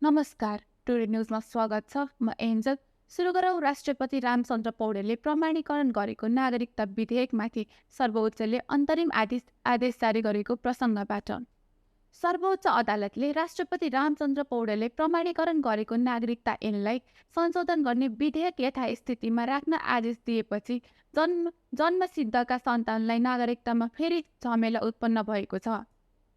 नमस्कार, टुडे न्युजमा स्वागत छ। म एन्जल। सुरु गरौँ। राष्ट्रपति रामचन्द्र पौडेलले प्रमाणीकरण गरेको नागरिकता विधेयकमाथि सर्वोच्चले अन्तरिम आदेश जारी गरेको प्रसङ्गबाट। सर्वोच्च अदालतले राष्ट्रपति रामचन्द्र पौडेलले प्रमाणीकरण गरेको नागरिकता ऐनलाई संशोधन गर्ने विधेयक यथास्थितिमा राख्न आदेश दिएपछि जन्मसिद्धका सन्तानलाई नागरिकतामा फेरि झमेला उत्पन्न भएको छ।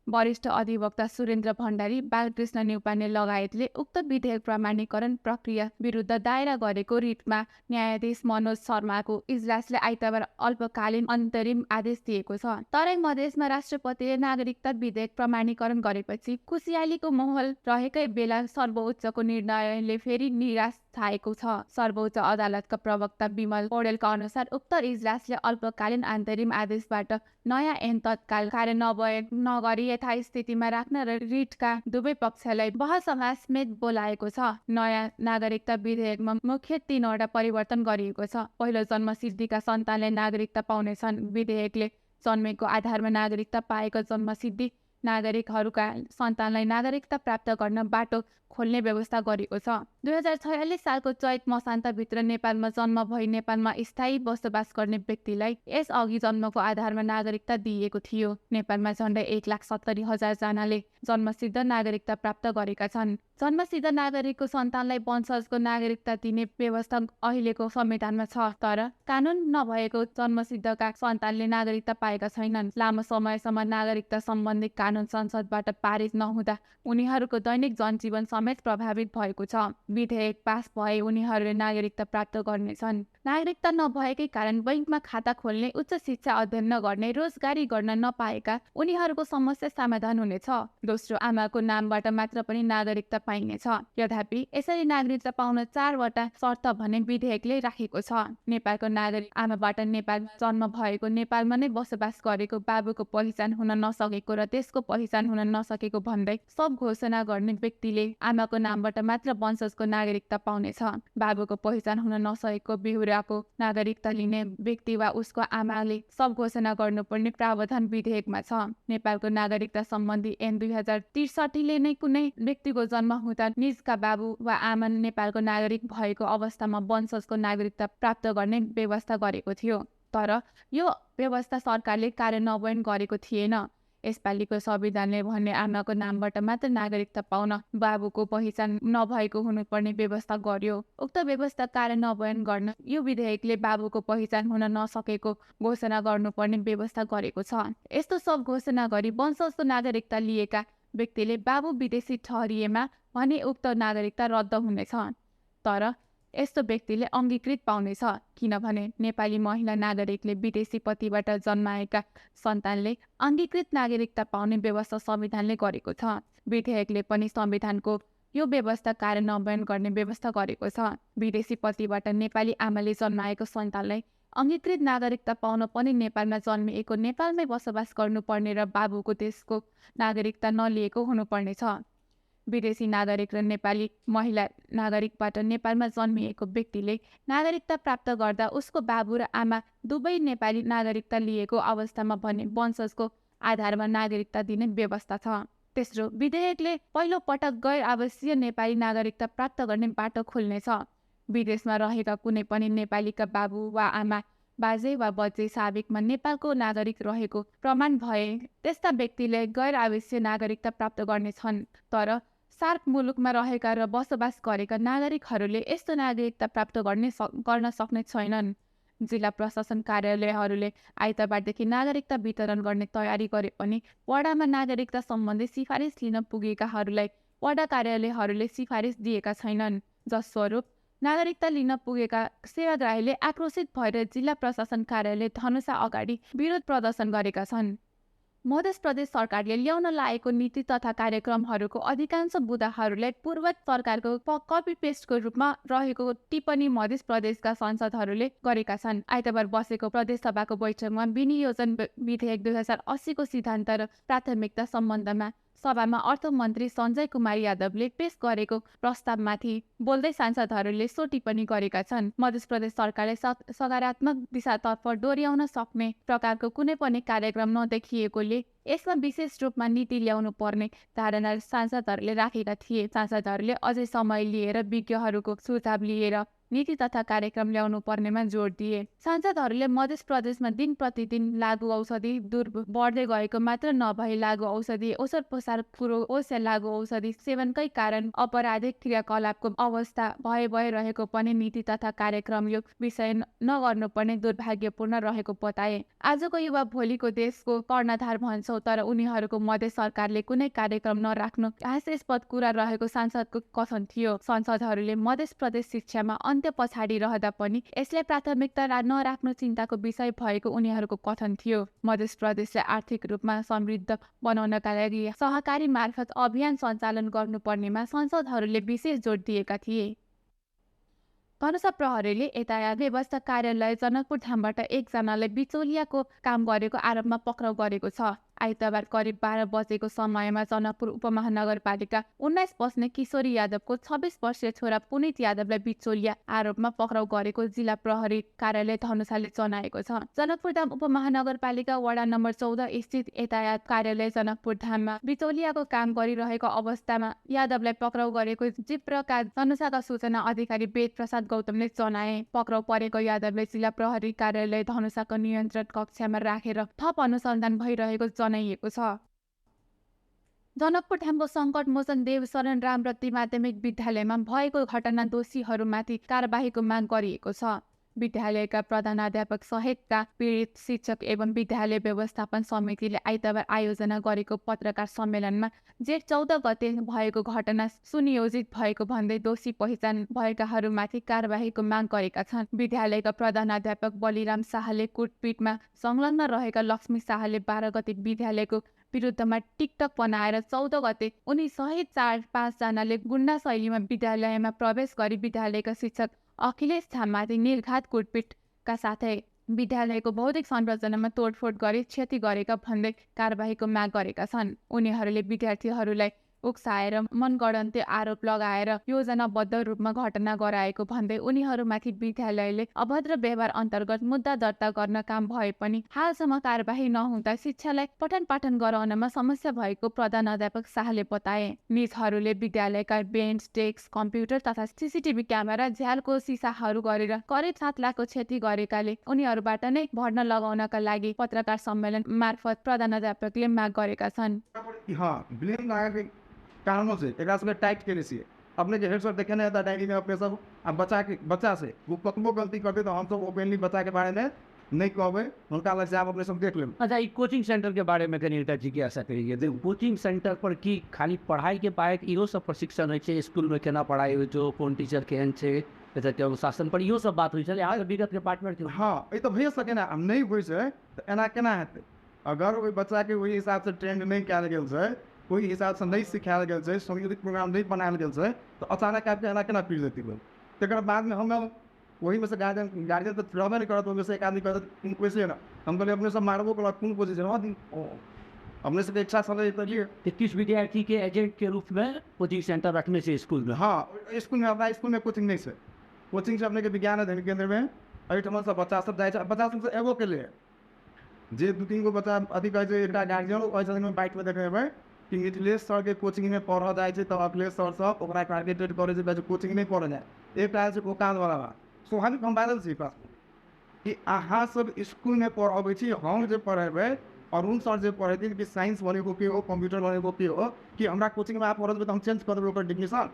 वरिष्ठ अधिवक्ता सुरेन्द्र भण्डारी, बालकृष्ण न्यौपाने लगायतले उक्त विधेयक प्रमाणीकरण प्रक्रिया विरुद्ध दायर गरेको रिटमा न्यायाधीश मनोज शर्माको इजलासले आइतबार अल्पकालीन अन्तरिम आदेश दिएको छ। तराई मधेसमा राष्ट्रपतिले नागरिकता विधेयक प्रमाणीकरण गरेपछि खुसियालीको माहौल रहेकै बेला सर्वोच्चको निर्णयले फेरि निराश छाएको छ। सर्वोच्च अदालतका प्रवक्ता विमल पौडेलका अनुसार उक्त इजलासले अल्पकालीन अन्तरिम आदेशबाट नयाँ ऐन तत्काल कार्यान्वयन नगरी यथास्थितिमा राख्न र रिटका दुवै पक्षलाई बहसमा समेत बोलाएको छ। नयाँ नागरिकता विधेयकमा मुख्य 3वटा परिवर्तन गरिएको छ। पहिलो, जन्मसिद्धिका सन्तानले नागरिकता पाउनेछन्। विधेयकले जन्मेको आधारमा नागरिकता पाएको जन्मसिद्धि नागरिकहरूका सन्तानलाई नागरिकता प्राप्त गर्न बाटो खोल्ने व्यवस्था गरेको छ। 2046 सालको चैत मसान्तभित्र नेपालमा जन्म भई नेपालमा स्थायी बसोबास गर्ने व्यक्तिलाई यसअघि जन्मको आधारमा नागरिकता दिइएको थियो। नेपालमा झण्डै 1,70,000 जनाले जन्मसिद्ध नागरिकता प्राप्त गरेका छन्। जन्मसिद्ध नागरिकको सन्तानलाई वंशजको नागरिकता दिने व्यवस्था अहिलेको संविधानमा छ, तर कानून नभएको जन्मसिद्धका सन्तानले नागरिकता पाएका छैनन्। लामो समयसम्म नागरिकता सम्बन्धी कानून संसदबाट पारित नहुँदा उनीहरूको दैनिक जनजीवन समेत प्रभावित भएको छ। विधेयक पास भए उनीहरूले नागरिकता प्राप्त गर्नेछन्। नागरिकता नभएकै कारण बैंकमा खाता खोल्ने, उच्च शिक्षा अध्ययन नगर्ने, रोजगारी गर्न नपाएका उनीहरूको समस्या समाधान हुनेछ। दोस्रो, आमाको नामबाट मात्र पनि नागरिकता पाइनेछ। यद्यपि यसरी नागरिकता पाउन 4वटा शर्त भने विधेयकले राखेको छ। नेपालको नागरिक आमाबाट नेपालमा जन्म भएको, नेपालमा नै बसोबास गरेको, बाबुको पहिचान हुन नसकेको र त्यसको पहिचान हुन नसकेको भन्दै सब घोषणा गर्ने व्यक्तिले आमाको नामबाट मात्र वंशजको नागरिकता पाउनेछ। बाबुको पहिचान हुन नसकेको बेहुराको नागरिकता लिने व्यक्ति वा उसको आमाले सब घोषणा गर्नुपर्ने प्रावधान विधेयकमा छ। नेपालको नागरिकता सम्बन्धी ऐन 2063ले नै कुनै व्यक्तिको जन्म हुँदा निजका बाबु वा आमा नेपालको नागरिक भएको अवस्थामा वंशजको नागरिकता प्राप्त गर्ने व्यवस्था गरेको थियो, तर यो व्यवस्था सरकारले कार्यान्वयन गरेको थिएन। यसपालिको संविधानले भने आमाको नामबाट मात्र नागरिकता पाउन बाबुको पहिचान नभएको हुनुपर्ने व्यवस्था गर्यो। उक्त व्यवस्था कार्यान्वयन गर्न यो विधेयकले बाबुको पहिचान हुन नसकेको घोषणा गर्नुपर्ने व्यवस्था गरेको छ। यस्तो सब घोषणा गरी वंशजको नागरिकता लिएका व्यक्तिले बाबु विदेशी ठहरिएमा भने उक्त नागरिकता रद्द हुनेछ, तर यस्तो व्यक्तिले अङ्गीकृत पाउनेछ, किनभने नेपाली महिला नागरिकले विदेशी पतिबाट जन्माएका सन्तानले अङ्गीकृत नागरिकता पाउने व्यवस्था संविधानले गरेको छ। विधेयकले पनि संविधानको यो व्यवस्था कार्यान्वयन गर्ने व्यवस्था गरेको छ। विदेशी पतिबाट नेपाली आमाले जन्माएको सन्तानलाई अङ्गीकृत नागरिकता पाउन पनि नेपालमा जन्मिएको, नेपालमै बसोबास गर्नुपर्ने र बाबुको देशको नागरिकता नलिएको हुनुपर्नेछ। विदेशी नागरिक र नेपाली महिला नागरिकबाट नेपालमा जन्मिएको व्यक्तिले नागरिकता प्राप्त गर्दा उसको बाबु र आमा दुवै नेपाली नागरिकता लिएको अवस्थामा भने वंशजको आधारमा नागरिकता दिने व्यवस्था छ। तेस्रो, विधेयकले पहिलो पटक गैर आवासीय नेपाली नागरिकता प्राप्त गर्ने बाटो खोल्नेछ। विदेशमा रहेका कुनै पनि नेपालीका बाबु वा आमा, बाजे वा बजे साबिकमा नेपालको नागरिक रहेको प्रमाण भए त्यस्ता व्यक्तिले गैर आवासीय नागरिकता प्राप्त गर्नेछन्, तर सार्क मुलुकमा रहेका र बसोबास गरेका नागरिकहरूले यस्तो नागरिकता प्राप्त गर्न सक्ने छैनन्। जिल्ला प्रशासन कार्यालयहरूले आइतबारदेखि नागरिकता वितरण गर्ने तयारी गरे पनि वडामा नागरिकता सम्बन्धी सिफारिस लिन पुगेकाहरूलाई वडा कार्यालयहरूले सिफारिस दिएका छैनन्, जसस्वरूप नागरिकता लिन पुगेका सेवाग्राहीले आक्रोशित भएर जिल्ला प्रशासन कार्यालय धनुषा अगाडि विरोध प्रदर्शन गरेका छन्। मध्य प्रदेश सरकारले ल्याउन लागेको नीति तथा कार्यक्रमहरूको अधिकांश बुँदाहरूलाई पूर्वत सरकारको कपी पेस्टको रूपमा रहेको टिप्पणी मध्य प्रदेशका सांसदहरूले गरेका छन्। आइतबार बसेको प्रदेश सभाको बैठकमा विनियोजन विधेयक 2080 को सिद्धान्त र प्राथमिकता सम्बन्धमा सभामा अर्थमन्त्री सञ्जय कुमार यादवले पेश गरेको प्रस्तावमाथि बोल्दै सांसदहरूले सो टिप्पणी गरेका छन्। मध्य प्रदेश सरकारले सकारात्मक दिशातर्फ डोर्याउन सक्ने प्रकारको कुनै पनि कार्यक्रम नदेखिएकोले यसमा विशेष रूपमा नीति ल्याउनु पर्ने धारणा सांसदहरूले राखेका थिए। सांसदहरूले अझै समय लिएर विज्ञहरूको सुझाव लिएर नीति तथा कार्यक्रम ल्याउनु पर्नेमा जोड दिए। सांसदहरूले मध्य प्रदेशमा दिन प्रतिदिन लागु औषधि बढ्दै गएको मात्र नभई लागु औषधि ओसर पसार कुरो ओस्य लागु औषधि सेवनकै कारण अपराधिक क्रियाकलापको अवस्था भइरहेको पनि नीति तथा कार्यक्रम यो विषय नगर्नुपर्ने दुर्भाग्यपूर्ण रहेको बताए। आजको युवा भोलिको देशको कर्णधार भन्छौँ, तर उनीहरूको मध्य सरकारले कुनै कार्यक्रम नराख्नु हास्यास्पद कुरा रहेको सांसदको कथन थियो। सांसदहरूले मध्य प्रदेश शिक्षामा अन्त्य पछाडि रहँदा पनि यसलाई प्राथमिकता नराख्नु चिन्ताको विषय भएको उनीहरूको कथन थियो। मध्य प्रदेशलाई आर्थिक रूपमा समृद्ध बनाउनका लागि सहकारी मार्फत अभियान सञ्चालन गर्नुपर्नेमा सांसदहरूले विशेष जोड दिएका थिए। धनुषा प्रहरीले यातायात व्यवस्था कार्यालय जनकपुर धामबाट एकजनालाई बिचौलियाको काम गरेको आरोपमा पक्राउ गरेको छ। आइतबार करिब 12 बजेको समयमा जनकपुर उपमहानगरपालिका 19 बस्ने किशोरी यादवको 26 वर्षीय छोरा पुनित यादवलाई बिचौलिया आरोपमा पक्राउ गरेको जिल्ला प्रहरी कार्यालय धनुषाले जनाएको छ। जनकपुर धाम उपमहानगरपालिका वडा नम्बर 14 स्थित यातायात कार्यालय जनकपुर धाममा बिचौलियाको काम गरिरहेको अवस्थामा यादवलाई पक्राउ गरेको जिप्रका धनुषाका सूचना अधिकारी वेद प्रसाद गौतमले जनाए। पक्राउ परेको यादवले जिल्ला प्रहरी कार्यालय धनुषाको नियन्त्रण कक्षमा राखेर थप अनुसन्धान भइरहेको जनाइएको छ। जनकपुर धामको सङ्कट मोचन देवशरण रामरती माध्यमिक विद्यालयमा भएको घटना दोषीहरूमाथि कारबाहीको माग गरिएको छ। विद्यालयका प्रधानाध्यापक सहितका पीडित शिक्षक एवं विद्यालय व्यवस्थापन समितिले आइतबार आयोजना गरेको पत्रकार सम्मेलनमा जेठ 14 गते भएको घटना सुनियोजित भएको भन्दै दोषी पहिचान भएकाहरूमाथि कारबाहीको माग गरेका छन्। विद्यालयका प्रधानाध्यापक बलिराम शाहले कुटपिटमा संलग्न रहेका लक्ष्मी शाहले 12 गते विद्यालयको विरुद्धमा टिकटक बनाएर 14 गते उनी सहित 4-5 जनाले गुण्डा शैलीमा विद्यालयमा प्रवेश गरी विद्यालयका शिक्षक अखिलेश झामाथि निर्घात कुटपिटका साथै विद्यालयको भौतिक संरचनामा तोडफोड गरी क्षति गरेका भन्दै कारबाहीको माग गरेका छन्। उनीहरूले विद्यार्थीहरूलाई उक्साएर मनगढन्ते आरोप लगाएर योजनाबद्ध रूपमा घटना गराएको भन्दै उनीहरूमाथि विद्यालयले अभद्र व्यवहार अन्तर्गत मुद्दा दर्ता गर्न काम भए पनि हालसम्म कारबाही नहुँदा शिक्षालाई पठन पाठन गराउनमा समस्या भएको प्रधानाध्यापक शाहले बताए। निजहरूले विद्यालयका बेन्च डेस्क कम्प्युटर तथा सीसीटीभी क्यामेरा झ्यालको सिसाहरू गरेर करिब 7 लाखको क्षति गरेकाले उनीहरूबाट नै भर्ना लगाउनका लागि पत्रकार सम्मेलन मार्फत प्रधानाध्यापकले माग गरेका छन्। कारणों से एक टाइट के लिए अपने जो हेड सर देखे नहीं था डायरी में अपने सब अब बच्चा से वो कतबो गलती करते तो हम सब ओपनली बच्चा के बारे में नहीं कहे उनका अलग से आप अपने सब देख लें। अच्छा, ये कोचिंग सेंटर के बारे में कनिष्ठा जी की आशा करिए देखो कोचिंग सेंटर पर की खाली पढ़ाई के पाए इहो सब प्रशिक्षण है स्कूल में केना पढ़ाई हो जो कौन टीचर केहन है जैसे अनुशासन पर इहो सब बात हुई है आज विगत के डिपार्टमेंट के। हाँ ये तो भैया सके ना हम नहीं हुई है तो एना केना हेतै अगर कोई बच्चा के वही हिसाब से ट्रेंड नहीं कयल गेल है कोई हिसाब से नहीं सिखायल गेल है संयोजित प्रोग्राम नहीं बनायल गेल है तो अचानक आपके एना केना पीड़ देती है। तकर बाद में हम वही में से गार्जियन तो रहबे नहीं करत वैसे एक आदमी कहते कैसे ना हम कहले अपने सब मारबो कर कौन पोजीशन हमने से इच्छा समझ तो 30 विद्यार्थी के एजेंट के रूप में कोचिंग सेंटर रखने से स्कूल में। हाँ स्कूल में अपना स्कूल में कोचिंग नहीं है कोचिंग से अपने के विज्ञान अध्ययन केंद्र में अहिठमा सब बच्चा सब जाए बच्चा सब एगो के लिए जे 2-3 गो बच्चा अथी कहे एक गार्जियन में बाइट में देखे कि मिथिलेश सर के कोचिंग में पढ़ जाए तो अखिलेश सर सब ओकरा टारगेटेड करे कोचिंग नहीं पढ़ जाए एक तरह से वो काम वाला बा स्वाभाविक हम बादल छी पास कि अहाँ सब स्कूल में पढ़ाबे छी हम जे पढ़ेबे अरुण सर जे पढ़ेथिन कि साइंस बनेको के हो कंप्यूटर बनेको के हो कि हमरा कोचिंग में आप पढ़ब तो हम चेंज कर देबे ओकर डिग्नेशन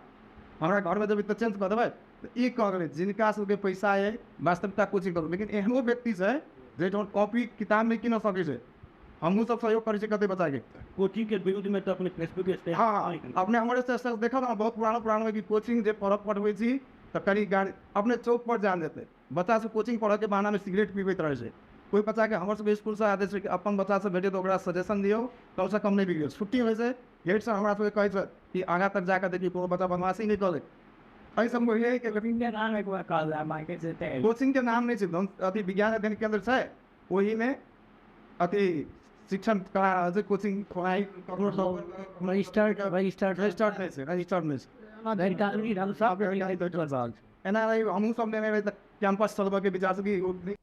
हमरा घर में जब तो चेंज कर देबे तो ई कहले जिनका सबके पैसा है वास्तविकता कोचिंग करू लेकिन एहनो व्यक्ति है जे जोन कॉपी किताब में किन सके छै हमहू सब सहयोग करे कते बचा के कोचिंग के विरोध में तो अपने फेसबुक पे हाँ अपने हमारे से देखा था बहुत पुराना में कि कोचिंग जे पढ़वे छी तो कहीं गाड़ी अपने चौक पर जान देते बच्चा से कोचिंग पढ़ के बहाना में सिगरेट पीबैत रहे छै कोई बच्चा के हमारे सब स्कूल से आदेश कि अपन बच्चा से भेटे तो ओकरा सजेशन दियो कम से कम नहीं बिगड़े छुट्टी होइ छै हेड से हमरा सब कहे छै कि आगा तक जाकर देखिए कोनो बच्चा बदमाशी नहीं करे ऐ सब को है कि कोचिंग के नाम एक बार कॉल है मार्केट से कोचिंग के नाम नहीं छै अति विज्ञान अध्ययन केंद्र छै वही में अति शिक्षण चाहिँ कोचिङ पढाइ रजिस्टर्ड नहीं एनआरआई हम सब ने क्याम्पस चलबा के विचार छ कि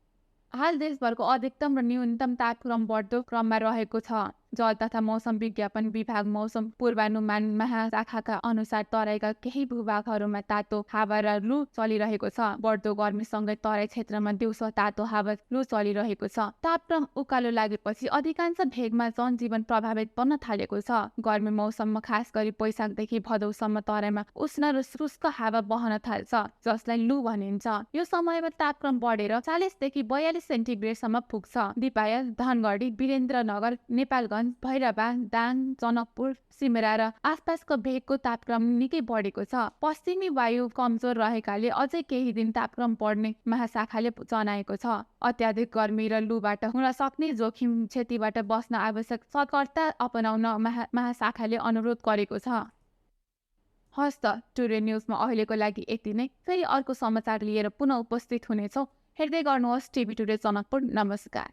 हाल देशभरको अधिकतम र न्यूनतम तापक्रम बढ्दो क्रममा रहेको छ। जल तथा मौसम विज्ञापन विभाग मौसम पूर्वानुमान महाशाखाका अनुसार तराईका केही भूभागहरूमा तातो हावा र लु चलिरहेको छ। बढ्दो गर्मीसँगै तराई क्षेत्रमा दिउँसो तातो हावा लु चलिरहेको छ। तापक्रम उकालो लागेपछि अधिकांश भेगमा जनजीवन प्रभावित बन्न थालेको छ। गर्मी मौसममा खास गरी वैशाखदेखि भदौसम्म तराईमा उष्ण र शुष्क हावा बहन थाल्छ, जसलाई लु भनिन्छ। यो समयमा तापक्रम बढेर 40 देखि 42 सेन्टिग्रेडसम्म पुग्छ। दिपायल, धनगढी, वीरेन्द्रनगर, नेपालगञ्ज, भैरवा, दाङ, जनकपुर, सिमरा र आसपासको भेगको तापक्रम निकै बढेको छ। पश्चिमी वायु कमजोर रहेकाले अझै केही दिन तापक्रम बढ्ने महाशाखाले जनाएको छ। अत्याधिक गर्मी र लुबाट हुन सक्ने जोखिम क्षतिबाट बस्न आवश्यक सतर्कता अपनाउन महाशाखाले अनुरोध गरेको छ। हस्त टुडे न्युजमा अहिलेको लागि यति नै। फेरि अर्को समाचार लिएर पुनः उपस्थित हुनेछौँ। हेर्दै गर्नुहोस् टिभी टुडे जनकपुर। नमस्कार।